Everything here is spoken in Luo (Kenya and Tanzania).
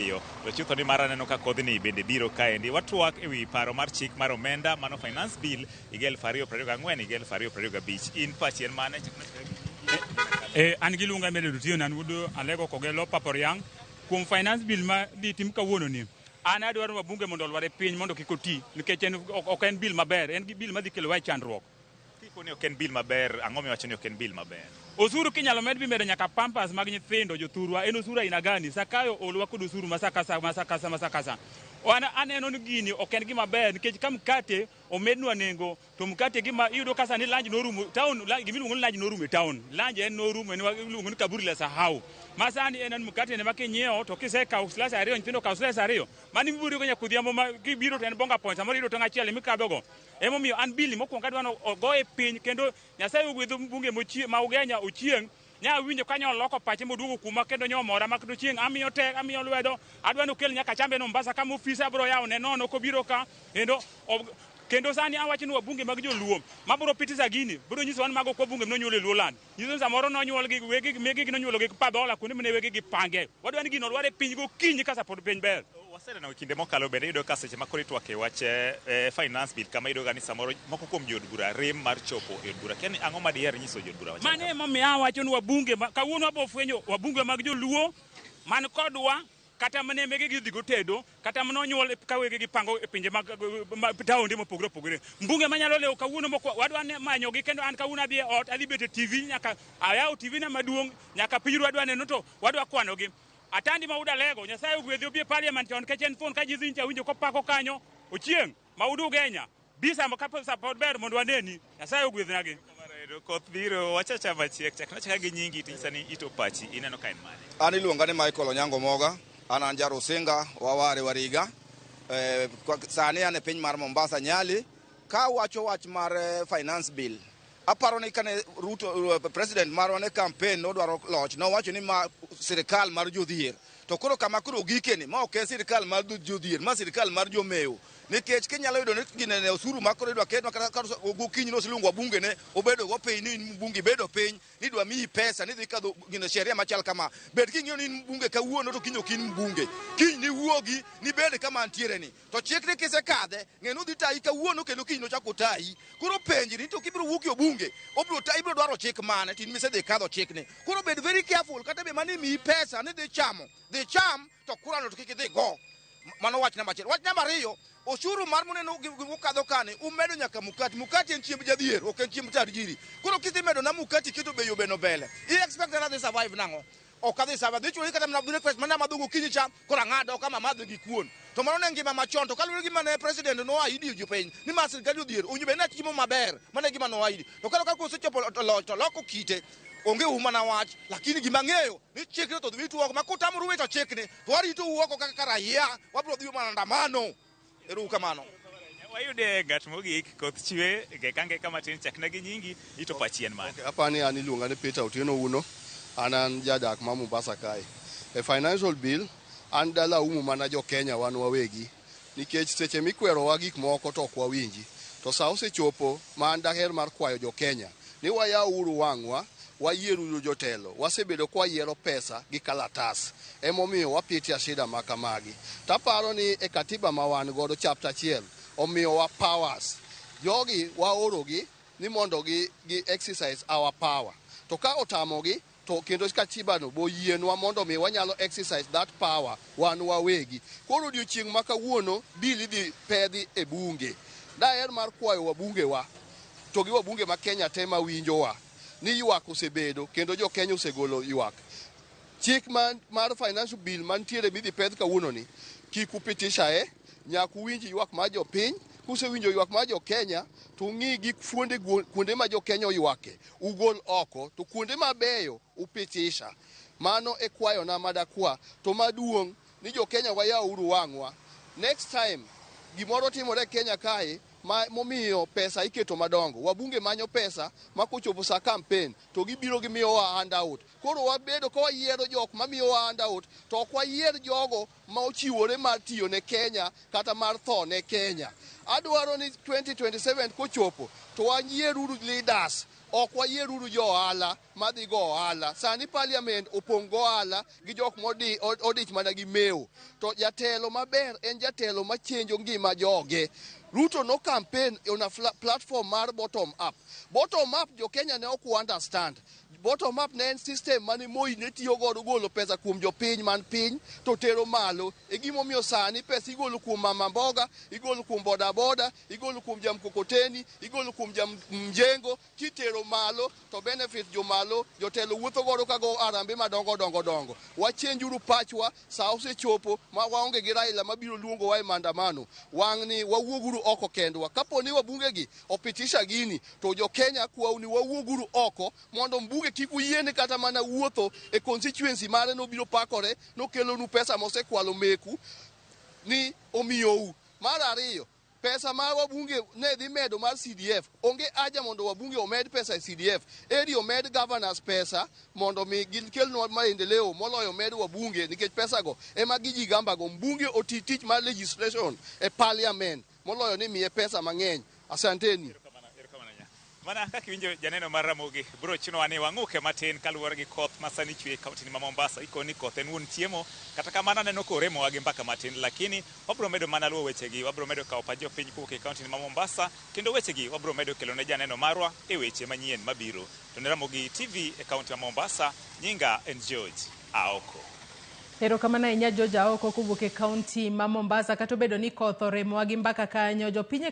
To chutho ni mara neno ka kodhni bende biro kaendi. Watwak ewi paro mar chik mar omenda mano finance bill 2024 2025. In pachi en mane? An gi luonga medo tiyo nan wudo alego kogelo paporiang kuom finance bill ma di tim kawuono ni. An adwaro wabunge mondo olware piny mondo kik oti nikech ok en bill maber, en gi bill madhi kelo wa chandruok. Tipo ni ok en bill maber, ang'o miwacho ni ok en bill maber? Osuru kinyalo med bimedo nyaka pampas mag nyithindo jothurwa en osuru aina gani? Sakayo olwa kod osuru masakasa. Aneno ni gini ok en gima ber nikech ka mkate omednwa nengo to mkate gima iyudo ka sani lanj norumo town, gimiluongo ni lanj norumo e town. Lanj en norumo en iluongo ni kaburi la sahau. Masani en mkate ne makinyiewo to kisekawo slice ariyo nyithindo kawo slice ariyo. Mani mibiro go nyakudhiambo ma kibiro to en bonga point samoro iyudo tong' achiel mikadhogo. Emomiyo an bill mokwongo adwano ogoye piny kendo Nyasaye ogwedho bunge ma Ugenya ochieng' nya winjo kanyo loko pache moduogo kuma kendo nyomora makdo chieng' amiyo tek amiyo lwedo adwano kel nyaka chambe no Mombasa kama ofisa abro yawo ne nono kobiro ka kendo sani awacho ni wabunge mag joluo mabro pitisa gini bro nyiso wan mago kwa bunge nonyuol e Luoland nyiso samoro nonyuol gi wegi megi nonyuolo gi padhola kuonde mene wegi gi pange wadwani gino lware piny go kinyi kasa pod piny ber. Wasere na kinde mokalo bende iyudo ka seche makoro itwake wach finance bill kama iyudo ga ni samoro moko kuom jod bura rem mar chopo e bura. Kiani ang'o ma diher nyiso jod bura? Mane momiyo awacho ni wabunge kawuono abo fwenyo wabunge mag joluo man kodwa kata mane mege gidhi go tedo kata mano nyuol ka wege gipango e pinje mag taonde mopogore opogore. Mbunge manyalo lewo kawuono moko wadwa ne manyo gi kendo an kawuono adhi e ot adhi bet e TV nyaka ayaw TV na maduong' nyaka pinyru wadwa neno to wadwa kwano gi. Atandi Mauda lego Nyasaye ogwedhi obi e parliament on kechen thon ka jizi ncha winjo kopako kanyo ochieng' Mauda Ugenya bisa makapo support ber mondo waneni Nyasaye ogwedhnagi. Koth biro wachacha machiek chakna gi nyingi tisani ito pachi ineno ka en mane? An iluonga ni Michael Onyango Moga, an jaro Singa waware Wariga. Sani an e piny mar Mombasa Nyali ka wacho wach mar finance bill. Aparo ni kane Ruto president marwa ne campaign no dwaro loch no wacho ni ma sirikal mar jodhier to koro kama koro gikeni ma ok sirikal mar jodhier ma sirikal mar jomewo nikech kinyalo yudo ni gine ne osuru makoro idwa ket kata gokinyi no silungo bunge ne obedo go piny ni bunge bedo piny ni dwa mi pesa ni dhi kadho gine sheria machal kama bed king'iyo ni bunge kawuono to kinyo kin bunge kiny ni wuogi ni bed kama antiere ni to chik ni kisekadhe ng'eno dhi tayi kawuono kendo kiny no chako tayi koro penji ni to kibiro wuok e bunge obro tayi ibro dwaro chik mane tin mise dhi kadho chik ni koro bed very careful kata be mani mi pesa ni dhi cham to kurano to kik dhi go mano wach namba 1 wach namba 2 osuru mar muneno ukadho kane umedo nyaka mukati en chiemb jadhier ok en chiemb tarjiri koro kidhi medo na mukati kito beyo beno bele I expect that they survive nango ok adhi survive dhi chuli kata mana breakfast mana madhugo kinyi cha kora ng'ado kama madho gi kuon to mano ne ngima machon to kaluwore gi mane president no aidi jo piny ni ma sirkal jodhier onyube na chimo maber mane gima no aidi to kalo kako sechopo to loko kite onge uma na wach lakini gima ng'eyo ni chikre to dhi tuoko makutamru wito chikni to warito uoko kaka raia wabro dhi mandamano erukamano. Wayude ng'at mogik koth chwe gekange kama tin chakna gi nyingi ito pachi en mane? Apani an iluonga ni Peter Otieno Uno an jadak ma Mombasa kae. E financial bill an dala umu mana jo Kenya wan wawegi nikech seche mikwero wa gik moko to ok wawinji to sa osechopo ma an daher mar kwayo jo Kenya ni wayaw uru wang'wa wayieru jotelo wasebedo kwa yiero pesa gi kalatas emomiyo wapitia shida makamagi taparo ni e katiba ma wan godo chapter 1 omiyo wa powers jogi waorogi ni mondo gi exercise our power to ka otamogi to kendo katiba no boyienwa mondo mi wanyalo exercise that power wan wawegi koro odiochieng' makawuono bili dhi pedhi e bunge daher mar kwayo wabunge wa to gi wabunge ma Kenya tema winjowa ni ywak osebedo kendo jo Kenya osegolo ywak chik mar financial bill mantiere midhi pedh kawuono ni kik upitisha nyaku winji ywak ma jo piny kusewinjo ywak ma jo Kenya to ng'i gi kuonde ma jo Kenya oywake ugol oko to kuonde mabeyo upitisha mano e kwayo na madakwa to maduong' ni jo Kenya wayaw uru wang'wa next time gimoro timore Kenya kae momiyo pesa iketo madongo wabunge manyo pesa makochopo sa campaign to gibiro gimiyo wa handout koro wabedo ka wayiero jok mamiyo wa handout to ok wayier jogo ma ochiwore mar tiyo ne Kenya kata mar tho ne Kenya adwaro ni 2027 kochopo to wayieruru leaders ok wayieruru jo ohala madhi go ohala. Sani parliament opong' go ohala gi jok modi odich mana gi mewo. To jatelo maber en jatelo machenjo ngima joge. Ruto no campaign on a platform mar bottom up. Bottom up jo Kenya ne ok understand. Bottom up ne en system mane Moi ne tiyo godo golo pesa kuom jopiny man piny to tero malo. E gimomiyo sani pesa igolo kuom mama mboga, igolo kuom boda boda, igolo kuom jamkokoteni, igolo kuom mjengo, kitero malo to benefit jo malo, jotelo wuotho godo kago arambe madongo. Wachenjuru pachwa, sa osechopo ma waonge gi Raila mabiro luongo wa e maandamano. Wang'ni wawuoguru oko kendwa. Kapo ni wabunge gi opitisha gini to jo Kenya kwawni wawuoguru oko mondo mbuge kik uyiene kata mana wuotho e constituency mare no biro pakore no kelo nu pesa mosekwalo meku ni omiyou. Mar ariyo, pesa ma wabunge ne dhi medo mar CDF, onge aja mondo wabunge omed pesa e CDF. Eri omed governors pesa mondo mi gikelnwa maendeleo moloyo med wabunge, nikech pesa go ema giji gamba go mbunge oti tich mar legislation e parliament moloyo ni miye pesa mang'eny. Asanteni. Mana kaka iwinjo janeno mar Ramogi bro chino ane wang'uke matin kaluwore gi koth masani chwe kaunti ma Mombasa. Ikoni koth en wuon chiemo, kata kamano aneno koremo wagi mpaka matin, lakini wabro medo mana luwo wechegi, wabro medo kawo pach jopiny kowuok e kaunti ma Mombasa, kendo wechegi wabro medo kelo ne janeno marwa e weche manyien mabiro. To ne Ramogi TV e kaunti ma Mombasa, nyinga en George Aoko. Erokamano ahinya George Aoko kowuok e kaunti ma Mombasa. Kata obedo ni koth oremo wagi mpaka kanyo, jopiny